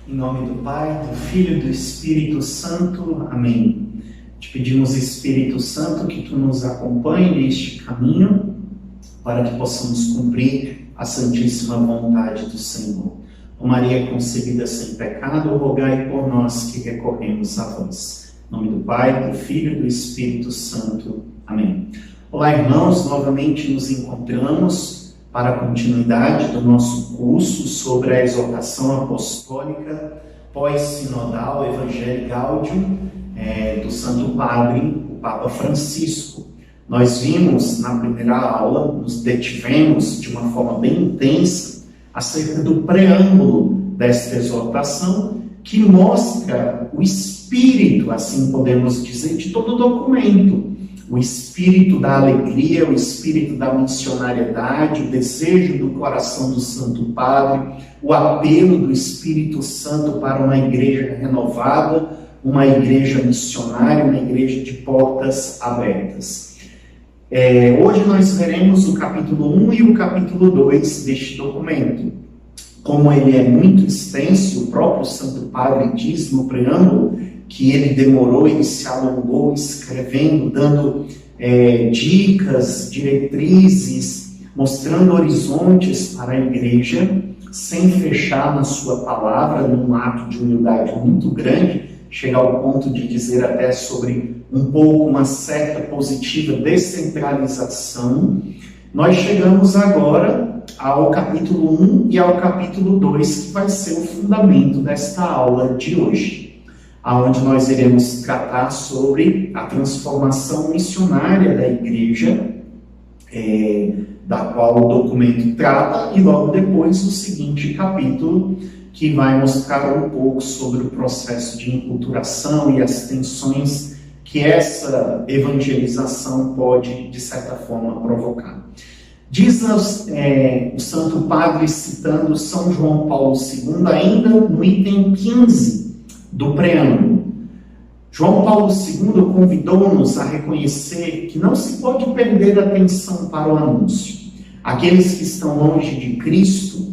Em nome do Pai, do Filho e do Espírito Santo. Amém. Te pedimos, Espírito Santo, que Tu nos acompanhe neste caminho para que possamos cumprir a santíssima vontade do Senhor. Ó Maria concebida sem pecado, rogai por nós que recorremos a vós. Em nome do Pai, do Filho e do Espírito Santo. Amém. Olá, irmãos, novamente nos encontramos para a continuidade do nosso curso sobre a exortação apostólica pós-sinodal Evangelii Gaudium do Santo Padre, o Papa Francisco. Nós vimos na primeira aula, nos detivemos de uma forma bem intensa acerca do preâmbulo desta exortação, que mostra o espírito, assim podemos dizer, de todo o documento. O espírito da alegria, o espírito da missionariedade, o desejo do coração do Santo Padre, o apelo do Espírito Santo para uma igreja renovada, uma igreja missionária, uma igreja de portas abertas. Hoje nós veremos o capítulo 1 e o capítulo 2 deste documento. Como ele é muito extenso, o próprio Santo Padre diz no preâmbulo que ele demorou, ele se alongou escrevendo, dando dicas, diretrizes, mostrando horizontes para a igreja, sem fechar na sua palavra, num ato de humildade muito grande, chega ao ponto de dizer até sobre um pouco uma certa positiva descentralização. Nós chegamos agora ao capítulo 1 e ao capítulo 2, que vai ser o fundamento desta aula de hoje, onde nós iremos tratar sobre a transformação missionária da igreja, da qual o documento trata, e logo depois o seguinte capítulo, que vai mostrar um pouco sobre o processo de enculturação e as tensões que essa evangelização pode, de certa forma, provocar. Diz o Santo Padre, citando São João Paulo II, ainda no item 15, do preâmbulo. João Paulo II convidou-nos a reconhecer que não se pode perder a atenção para o anúncio. Aqueles que estão longe de Cristo,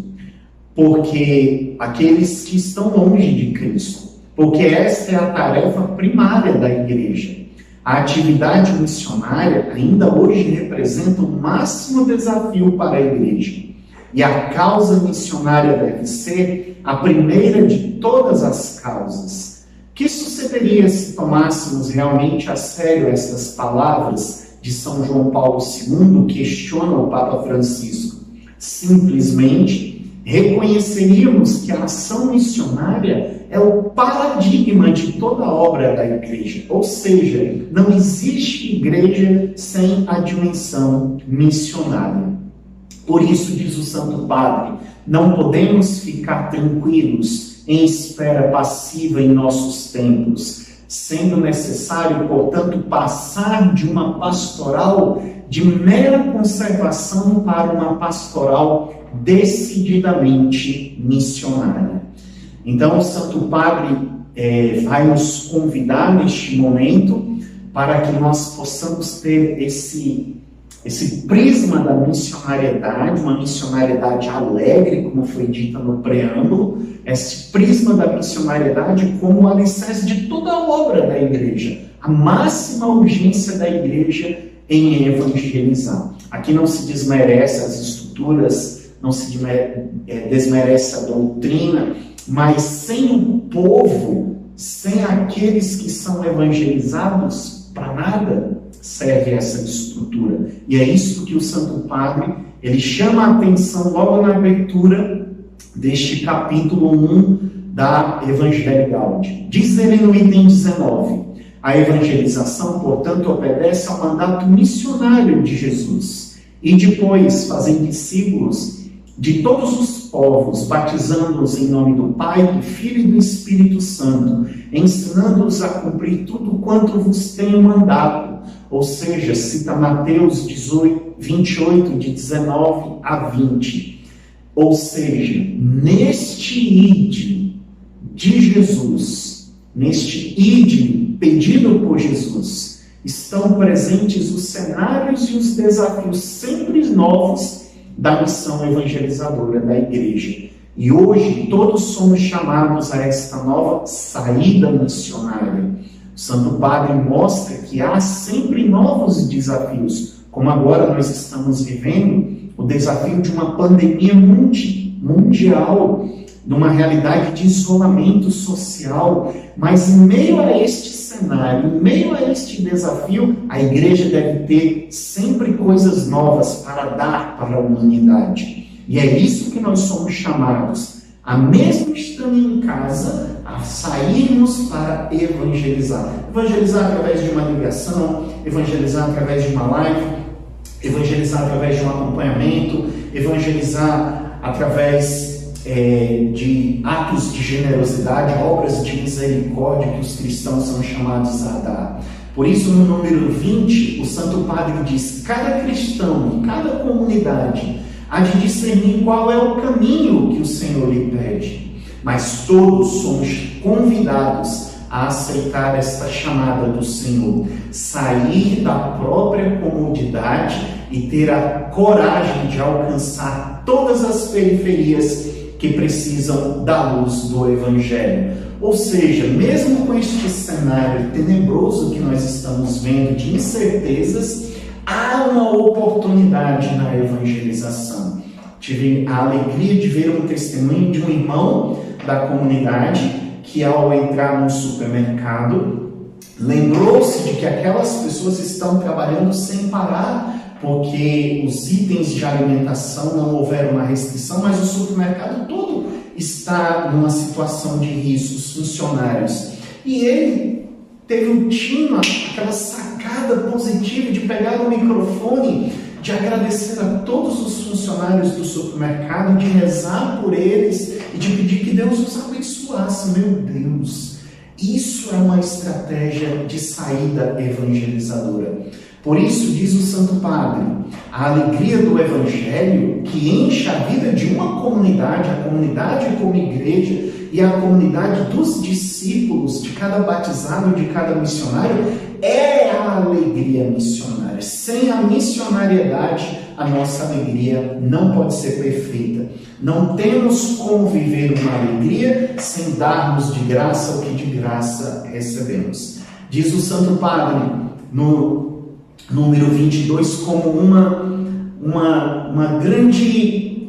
porque esta é a tarefa primária da igreja. A atividade missionária ainda hoje representa o máximo desafio para a igreja. E a causa missionária deve ser a primeira de todas as causas. Que sucederia se tomássemos realmente a sério essas palavras de São João Paulo II, questiona o Papa Francisco? Simplesmente reconheceríamos que a ação missionária é o paradigma de toda a obra da igreja. Ou seja, não existe igreja sem a dimensão missionária. Por isso, diz o Santo Padre, não podemos ficar tranquilos em espera passiva em nossos tempos, sendo necessário, portanto, passar de uma pastoral de mera conservação para uma pastoral decididamente missionária. Então, o Santo Padre vai nos convidar neste momento para que nós possamos ter esse prisma da missionariedade, uma missionariedade alegre, como foi dita no preâmbulo, esse prisma da missionariedade como o alicerce de toda a obra da igreja, a máxima urgência da igreja em evangelizar. Aqui não se desmerece as estruturas, não se desmerece a doutrina, mas sem o povo, sem aqueles que são evangelizados, para nada serve essa estrutura. E é isso que o Santo Padre, ele chama a atenção logo na abertura deste capítulo 1 da Evangelii Gaudium. Diz ele no item 19, a evangelização, portanto, obedece ao mandato missionário de Jesus. E depois, fazem discípulos de todos os povos, batizando-os em nome do Pai, do Filho e do Espírito Santo, ensinando-os a cumprir tudo quanto vos tenho mandado. Ou seja, cita Mateus 28, de 19 a 20. Ou seja, neste ide de Jesus, neste ide pedido por Jesus, estão presentes os cenários e os desafios sempre novos da missão evangelizadora da igreja. E hoje todos somos chamados a esta nova saída missionária. O Santo Padre mostra que há sempre novos desafios, como agora nós estamos vivendo o desafio de uma pandemia mundial, numa realidade de isolamento social. Mas em meio a este cenário, em meio a este desafio, a igreja deve ter sempre coisas novas para dar para a humanidade. E é isso que nós somos chamados, a mesmo estando em casa, a sairmos para evangelizar. Evangelizar através de uma ligação, evangelizar através de uma live, evangelizar através de um acompanhamento, evangelizar através de atos de generosidade, obras de misericórdia que os cristãos são chamados a dar. Por isso, no número 20, o Santo Padre diz: cada cristão, cada comunidade há de discernir qual é o caminho que o Senhor lhe pede, mas todos somos convidados a aceitar esta chamada do Senhor, sair da própria comodidade e ter a coragem de alcançar todas as periferias que precisam da luz do Evangelho. Ou seja, mesmo com este cenário tenebroso que nós estamos vendo de incertezas, há uma oportunidade na evangelização. Tive a alegria de ver um testemunho de um irmão da comunidade que, ao entrar num supermercado, lembrou-se de que aquelas pessoas estão trabalhando sem parar, porque os itens de alimentação não houveram uma restrição, mas o supermercado todo está numa situação de risco, os funcionários. E ele teve um tino, aquela sacada positiva de pegar o microfone, de agradecer a todos os funcionários do supermercado, de rezar por eles e de pedir que Deus os abençoasse. Meu Deus, isso é uma estratégia de saída evangelizadora. Por isso, diz o Santo Padre, a alegria do Evangelho que enche a vida de uma comunidade, a comunidade como igreja e a comunidade dos discípulos, de cada batizado, de cada missionário, é a alegria missionária. Sem a missionariedade, a nossa alegria não pode ser perfeita. Não temos como viver uma alegria sem darmos de graça o que de graça recebemos. Diz o Santo Padre no número 22, como uma grande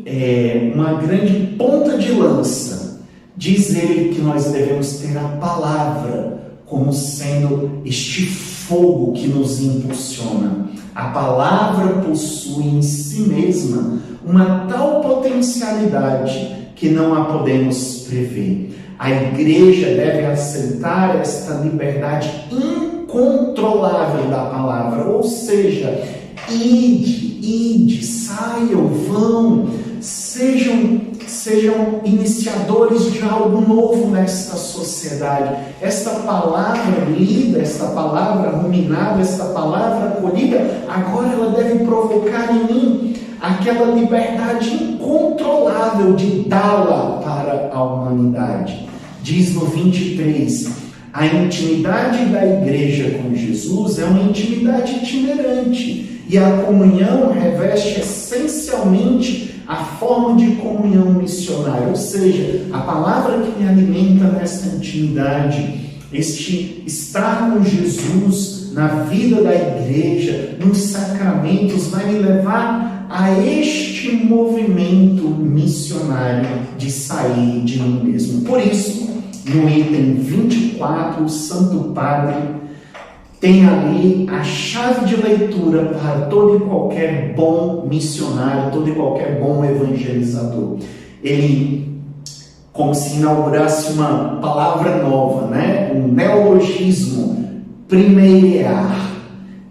ponta de lança. Diz ele que nós devemos ter a palavra como sendo este fogo que nos impulsiona. A palavra possui em si mesma uma tal potencialidade que não a podemos prever. A igreja deve aceitar esta liberdade incontrolável da palavra, ou seja, ide, saiam, vão, sejam iniciadores de algo novo nesta sociedade. Esta palavra lida, esta palavra ruminada, esta palavra acolhida, agora ela deve provocar em mim aquela liberdade incontrolável de dá-la para a humanidade. Diz no 23, a intimidade da igreja com Jesus é uma intimidade itinerante e a comunhão reveste essencialmente a forma de comunhão missionária, ou seja, a palavra que me alimenta nesta intimidade, este estar com Jesus na vida da igreja, nos sacramentos, vai me levar a este movimento missionário de sair de mim mesmo. Por isso, no item 24, o Santo Padre tem ali a chave de leitura para todo e qualquer bom missionário, todo e qualquer bom evangelizador. Ele, como se inaugurasse uma palavra nova, né? Um neologismo: primeirear,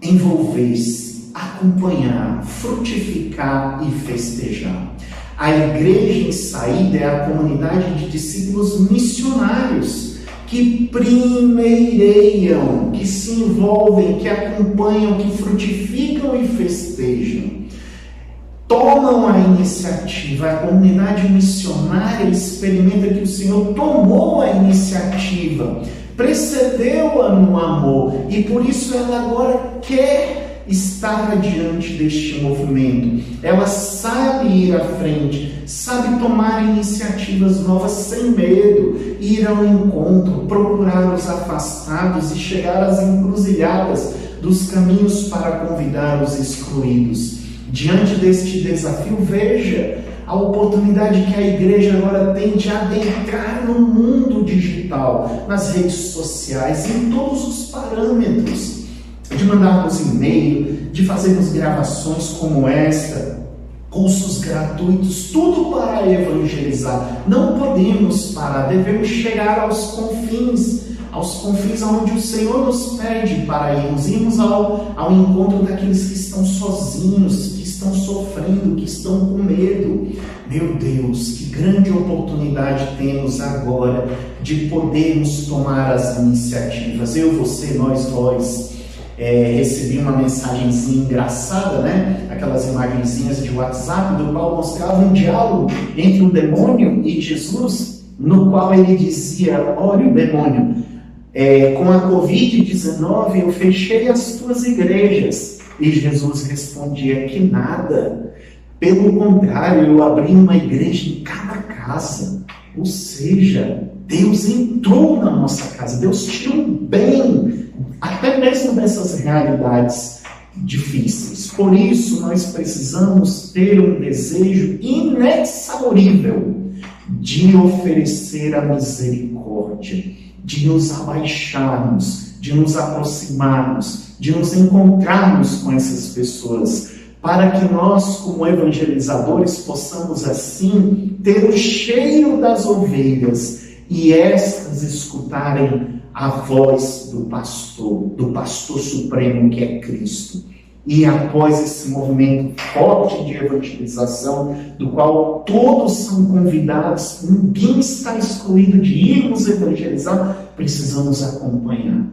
envolver-se, acompanhar, frutificar e festejar. A igreja em saída é a comunidade de discípulos missionários que primeireiam, que se envolvem, que acompanham, que frutificam e festejam. Tomam a iniciativa. A comunidade missionária experimenta que o Senhor tomou a iniciativa, precedeu-a no amor, e por isso ela agora quer estar diante deste movimento. Ela sabe ir à frente, sabe tomar iniciativas novas sem medo, ir ao encontro, procurar os afastados e chegar às encruzilhadas dos caminhos para convidar os excluídos. Diante deste desafio, veja a oportunidade que a igreja agora tem de adentrar no mundo digital, nas redes sociais, em todos os parâmetros, de mandarmos e-mail, de fazermos gravações como esta, cursos gratuitos, tudo para evangelizar. Não podemos parar, devemos chegar aos confins aonde o Senhor nos pede para irmos ao encontro daqueles que estão sozinhos, que estão sofrendo, que estão com medo. Meu Deus, que grande oportunidade temos agora de podermos tomar as iniciativas. Eu, você, nós recebi uma mensagenzinha engraçada, né? Aquelas imagenzinhas de WhatsApp, do qual mostrava um diálogo entre o demônio e Jesus, no qual ele dizia: olha, o demônio, com a Covid-19 eu fechei as tuas igrejas. E Jesus respondia: que nada, pelo contrário, eu abri uma igreja em cada casa. Ou seja, Deus entrou na nossa casa, Deus tirou bem, até mesmo dessas realidades difíceis. Por isso, nós precisamos ter um desejo inexaurível de oferecer a misericórdia, de nos abaixarmos, de nos aproximarmos, de nos encontrarmos com essas pessoas, para que nós, como evangelizadores, possamos assim ter o cheiro das ovelhas e estas escutarem a voz do pastor supremo, que é Cristo. E após esse movimento forte de evangelização, do qual todos são convidados, ninguém está excluído de irmos evangelizar, precisamos acompanhar.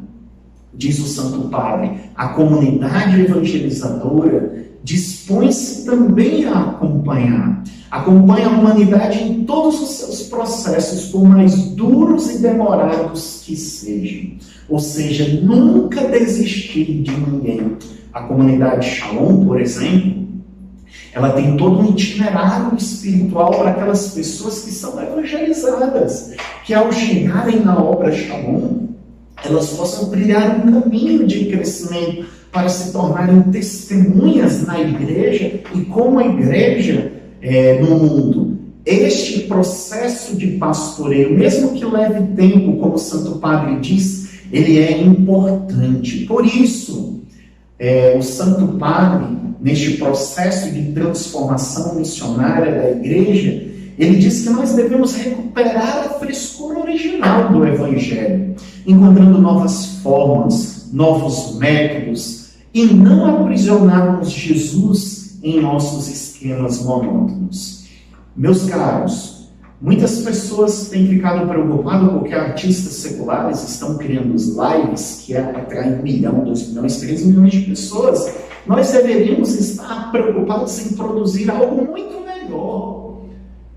Diz o Santo Padre, a comunidade evangelizadora dispõe-se também a acompanhar. Acompanha a humanidade em todos os seus processos, por mais duros e demorados que sejam. Ou seja, nunca desistir de ninguém. A comunidade Shalom, por exemplo, ela tem todo um itinerário espiritual para aquelas pessoas que são evangelizadas, que ao chegarem na obra Shalom, elas possam trilhar um caminho de crescimento para se tornarem testemunhas na igreja e como a igreja no mundo. Este processo de pastoreio, mesmo que leve tempo, como o Santo Padre diz, ele é importante. Por isso, o Santo Padre, neste processo de transformação missionária da igreja, ele diz que nós devemos recuperar a frescura original do Evangelho, encontrando novas formas, novos métodos, e não aprisionarmos Jesus em nossos esquemas monótonos. Meus caros, muitas pessoas têm ficado preocupadas porque artistas seculares estão criando os lives que atraem 1 milhão, 2 milhões, 3 milhões de pessoas. Nós deveríamos estar preocupados em produzir algo muito melhor.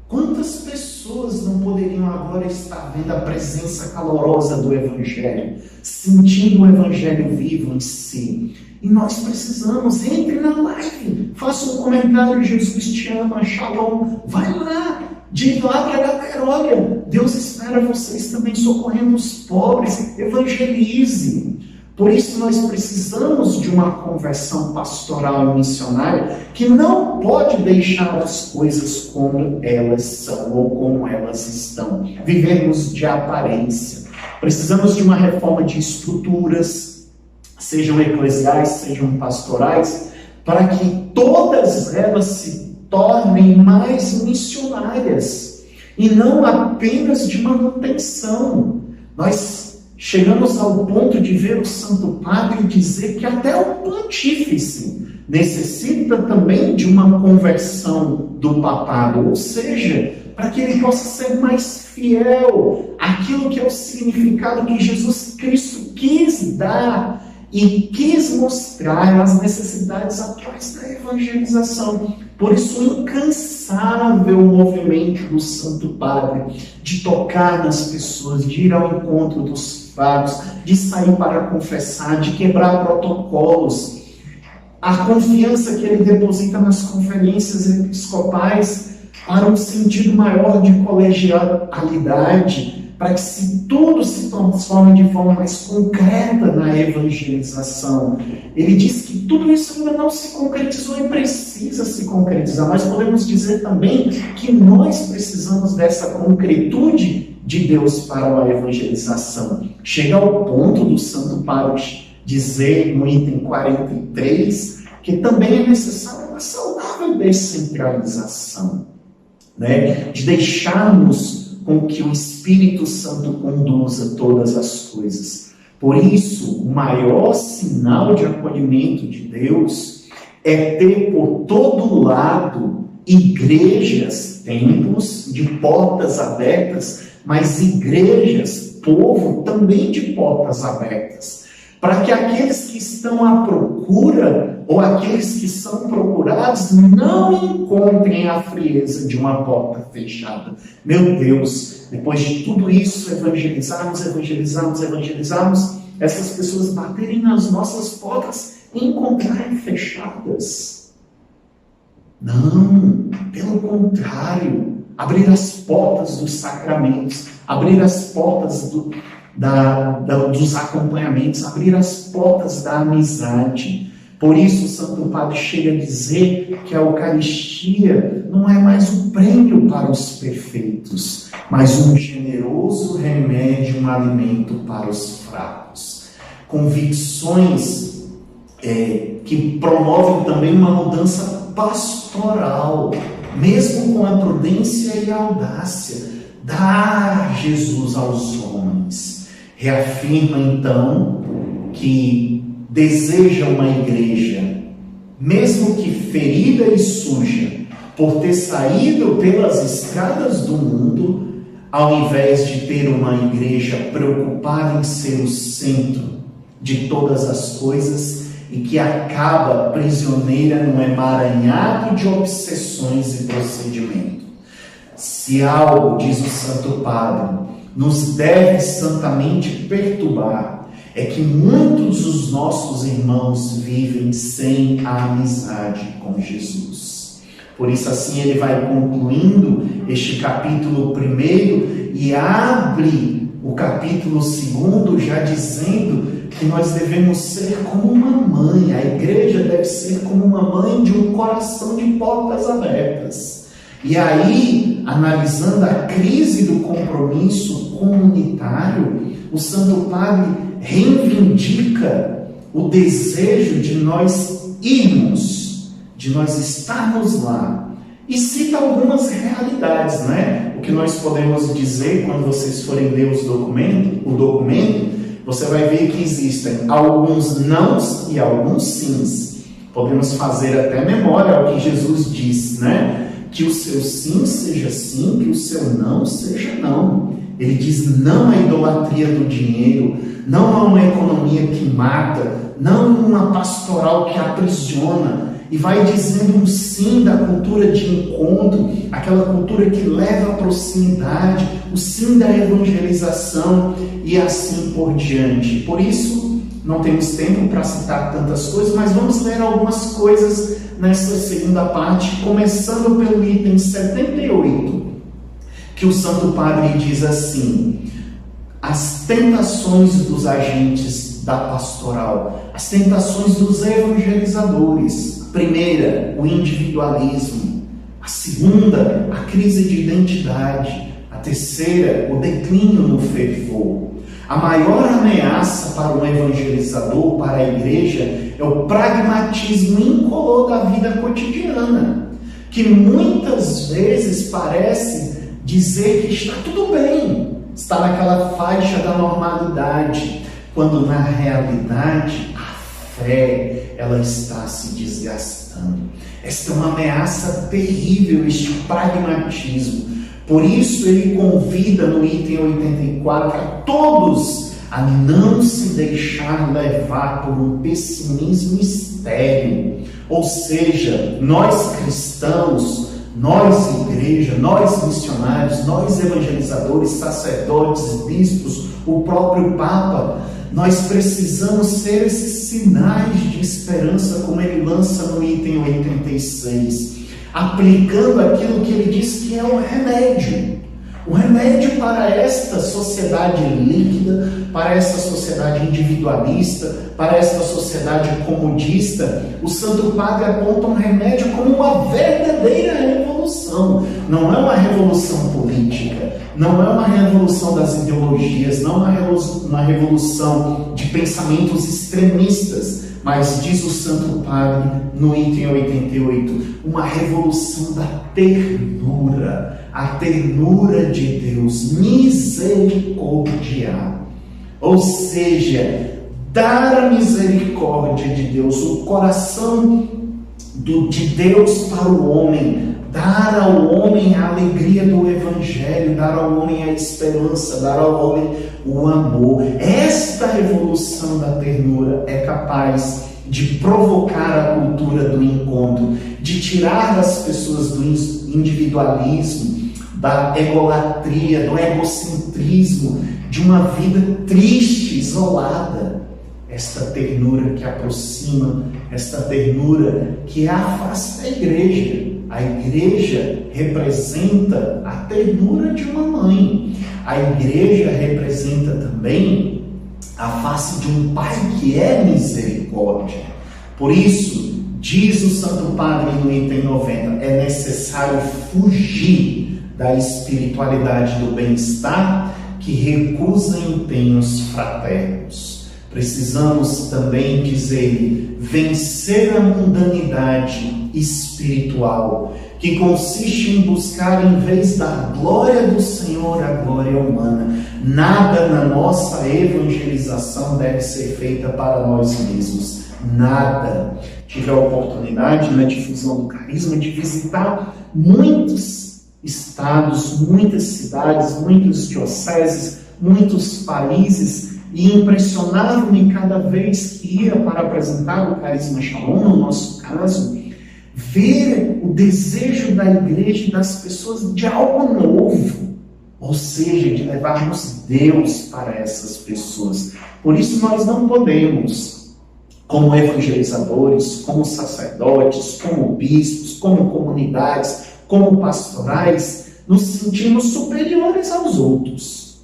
Quantas pessoas não poderiam agora estar vendo a presença calorosa do Evangelho, sentindo o Evangelho vivo em si? E nós precisamos, entre na live, faça um comentário: Jesus te ama, Shalom, vai lá, de lá para galera, olha, Deus espera vocês também socorrendo os pobres, evangelize. Por isso nós precisamos de uma conversão pastoral e missionária que não pode deixar as coisas como elas são ou como elas estão. Vivemos de aparência. Precisamos de uma reforma de estruturas, sejam eclesiais, sejam pastorais, para que todas elas se tornem mais missionárias e não apenas de manutenção. Nós chegamos ao ponto de ver o Santo Padre dizer que até o pontífice necessita também de uma conversão do papado, ou seja, para que ele possa ser mais fiel àquilo que é o significado que Jesus Cristo quis dar e quis mostrar as necessidades atuais da evangelização. Por isso, o incansável movimento do Santo Padre de tocar nas pessoas, de ir ao encontro dos fracos, de sair para confessar, de quebrar protocolos. a confiança que ele deposita nas conferências episcopais para um sentido maior de colegialidade, para que tudo se transforme de forma mais concreta na evangelização. Ele diz que tudo isso ainda não se concretizou e precisa se concretizar. Nós podemos dizer também que nós precisamos dessa concretude de Deus para a evangelização. Chega ao ponto do Santo Padre dizer no item 43 que também é necessária uma saudável descentralização, né? De deixarmos com que o Espírito Santo conduza todas as coisas. Por isso, o maior sinal de acolhimento de Deus é ter por todo lado igrejas, templos de portas abertas, mas igrejas, povo também de portas abertas, para que aqueles que estão à procura ou aqueles que são procurados não encontrem a frieza de uma porta fechada. Meu Deus, depois de tudo isso, evangelizarmos, essas pessoas baterem nas nossas portas e encontrarem fechadas. Não, pelo contrário, abrir as portas dos sacramentos, abrir as portas dos acompanhamentos, abrir as portas da amizade. Por isso o Santo Padre chega a dizer que a Eucaristia não é mais um prêmio para os perfeitos, mas um generoso remédio, um alimento para os fracos. Convicções que promovem também uma mudança pastoral, mesmo com a prudência e a audácia. Dá Jesus aos homens. Reafirma então que deseja uma igreja, mesmo que ferida e suja, por ter saído pelas estradas do mundo, ao invés de ter uma igreja preocupada em ser o centro de todas as coisas e que acaba prisioneira num emaranhado de obsessões e procedimentos. Se algo, diz o Santo Padre, nos deve santamente perturbar, é que muitos dos nossos irmãos vivem sem a amizade com Jesus. Por isso, assim, ele vai concluindo este capítulo 1 e abre o capítulo 2 já dizendo que nós devemos ser como uma mãe. A igreja deve ser como uma mãe de um coração de portas abertas. E aí, analisando a crise do compromisso comunitário, o Santo Padre reivindica o desejo de nós irmos, de nós estarmos lá. E cita algumas realidades, né? O que nós podemos dizer quando vocês forem ler o documento, você vai ver que existem alguns nãos e alguns sims. Podemos fazer até memória ao que Jesus disse, né? Que o seu sim seja sim, que o seu não seja não. Ele diz não à idolatria do dinheiro, não a uma economia que mata, não uma pastoral que aprisiona, e vai dizendo um sim da cultura de encontro, aquela cultura que leva à proximidade, o sim da evangelização e assim por diante. Por isso, não temos tempo para citar tantas coisas, mas vamos ler algumas coisas nessa segunda parte, começando pelo item 78, que o Santo Padre diz assim: as tentações dos agentes da pastoral, as tentações dos evangelizadores. A primeira, o individualismo. A segunda, a crise de identidade. A terceira, o declínio no fervor. A maior ameaça para um evangelizador, para a igreja, é o pragmatismo incolor da vida cotidiana, que muitas vezes parece dizer que está tudo bem, está naquela faixa da normalidade, quando na realidade a fé, ela está se desgastando. Esta é uma ameaça terrível, este pragmatismo. Por isso ele convida no item 84 a todos a não se deixar levar por um pessimismo estéril. Ou seja, nós cristãos, nós igreja, nós missionários, nós evangelizadores, sacerdotes, bispos, o próprio Papa, Nós precisamos ser esses sinais de esperança, como ele lança no item 86, aplicando aquilo que ele diz que é o remédio. O remédio para esta sociedade líquida, para esta sociedade individualista, para esta sociedade comodista, o Santo Padre aponta um remédio como uma verdadeira revolução. Não é uma revolução política, não é uma revolução das ideologias, não é uma revolução de pensamentos extremistas, mas diz o Santo Padre no item 88, uma revolução da ternura, a ternura de Deus, misericórdia. Ou seja, dar a misericórdia de Deus, o coração de Deus para o homem, dar ao homem a alegria do Evangelho, dar ao homem a esperança, dar ao homem o amor. Esta revolução da ternura é capaz de provocar a cultura do encontro, de tirar das pessoas do individualismo, da egolatria, do egocentrismo, de uma vida triste, isolada. Esta ternura que aproxima, esta ternura que afasta a igreja. A igreja representa a ternura de uma mãe. A igreja representa também a face de um pai que é misericórdia. Por isso, diz o Santo Padre no item 90, é necessário fugir da espiritualidade do bem-estar que recusa empenhos fraternos. Precisamos também, diz ele, vencer a mundanidade espiritual, que consiste em buscar, em vez da glória do Senhor, a glória humana. Nada na nossa evangelização deve ser feita para nós mesmos. Nada. Tive a oportunidade na difusão do carisma de visitar muitos estados, muitas cidades, muitas dioceses, muitos países, e impressionava-me cada vez que ia para apresentar o Carisma Shalom, no nosso caso, ver o desejo da igreja e das pessoas de algo novo, ou seja, de levarmos Deus para essas pessoas. Por isso nós não podemos, como evangelizadores, como sacerdotes, como bispos, como comunidades, como pastorais, nos sentimos superiores aos outros,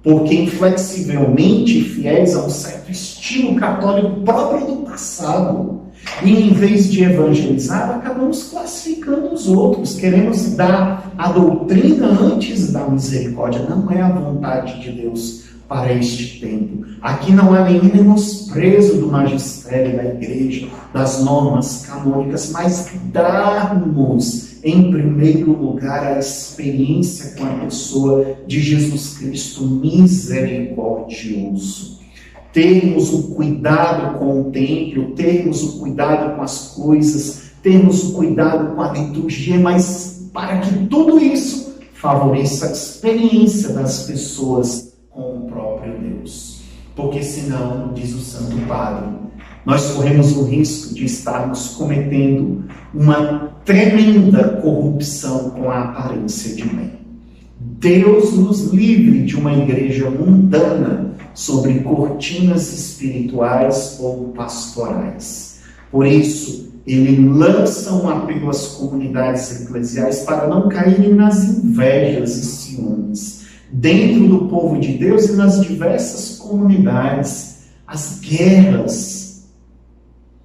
porque inflexivelmente fiéis a um certo estilo católico próprio do passado, e em vez de evangelizar, acabamos classificando os outros, queremos dar a doutrina antes da misericórdia. Não é a vontade de Deus para este tempo. Aqui não há nenhum menosprezo do magistério da igreja, das normas canônicas, mas darmos em primeiro lugar a experiência com a pessoa de Jesus Cristo misericordioso. Termos o cuidado com o templo, termos o cuidado com as coisas, termos o cuidado com a liturgia, mas para que tudo isso favoreça a experiência das pessoas com o próprio Deus. Porque senão, diz o Santo Padre, nós corremos o risco de estarmos cometendo uma tremenda corrupção com a aparência de bem. Deus nos livre de uma igreja mundana sobre cortinas espirituais ou pastorais. Por isso, ele lança um apelo às comunidades eclesiais para não caírem nas invejas e ciúmes dentro do povo de Deus e nas diversas comunidades, as guerras,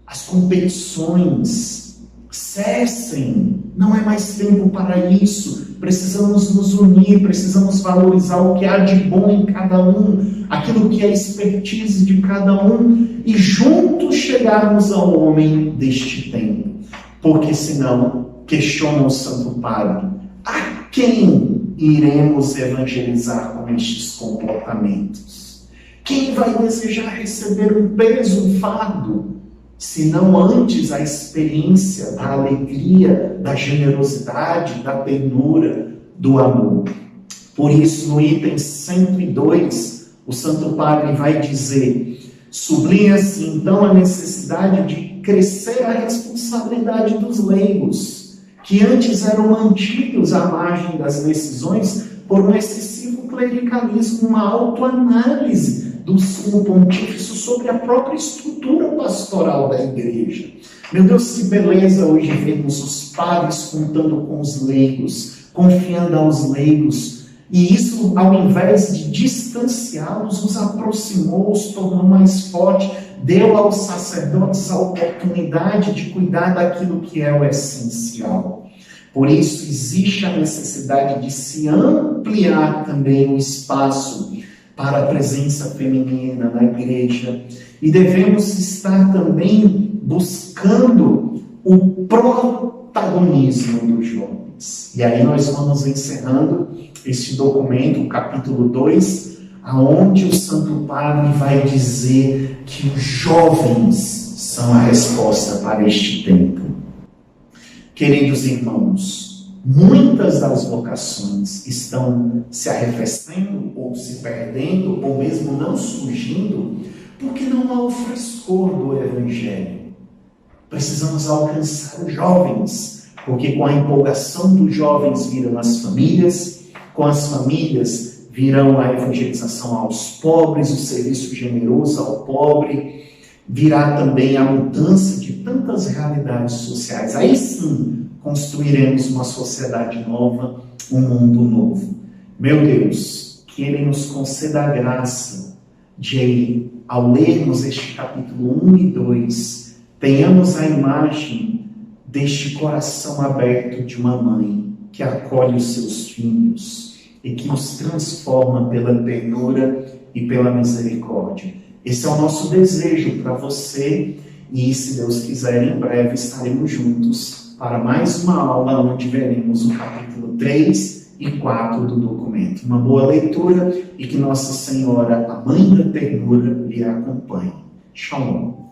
as competições. Cessem, não é mais tempo para isso. Precisamos nos unir, precisamos valorizar o que há de bom em cada um, aquilo que é a expertise de cada um, e juntos chegarmos ao homem deste tempo. Porque senão, questiona o Santo Padre, a quem iremos evangelizar com estes comportamentos? Quem vai desejar receber um peso, um fardo? Se não antes a experiência da alegria, da generosidade, da ternura, do amor. Por isso, no item 102, o Santo Padre vai dizer, sublinha-se então a necessidade de crescer a responsabilidade dos leigos, que antes eram mantidos à margem das decisões por um excessivo clericalismo, uma autoanálise do sumo pontífice sobre a própria estrutura pastoral da igreja. Meu Deus, que beleza hoje vemos os padres contando com os leigos, confiando aos leigos. E isso, ao invés de distanciá-los, os aproximou, os tornou mais forte, deu aos sacerdotes a oportunidade de cuidar daquilo que é o essencial. Por isso, existe a necessidade de se ampliar também o espaço para a presença feminina na igreja. E devemos estar também buscando o protagonismo dos jovens. E aí nós vamos encerrando este documento, o capítulo 2, aonde o Santo Padre vai dizer que os jovens são a resposta para este tempo. Queridos irmãos, muitas das vocações estão se arrefecendo ou se perdendo, ou mesmo não surgindo, porque não há o frescor do Evangelho. Precisamos alcançar os jovens, porque com a empolgação dos jovens virão as famílias, com as famílias virão a evangelização aos pobres, o serviço generoso ao pobre, virá também a mudança de tantas realidades sociais. Aí sim, construiremos uma sociedade nova, um mundo novo. Meu Deus, que Ele nos conceda a graça de, ao lermos este capítulo 1 e 2, tenhamos a imagem deste coração aberto de uma mãe que acolhe os seus filhos e que os transforma pela ternura e pela misericórdia. Esse é o nosso desejo para você e, se Deus quiser, em breve estaremos juntos para mais uma aula onde veremos o capítulo 3 e 4 do documento. Uma boa leitura e que Nossa Senhora, a Mãe da Ternura, lhe acompanhe. Shalom.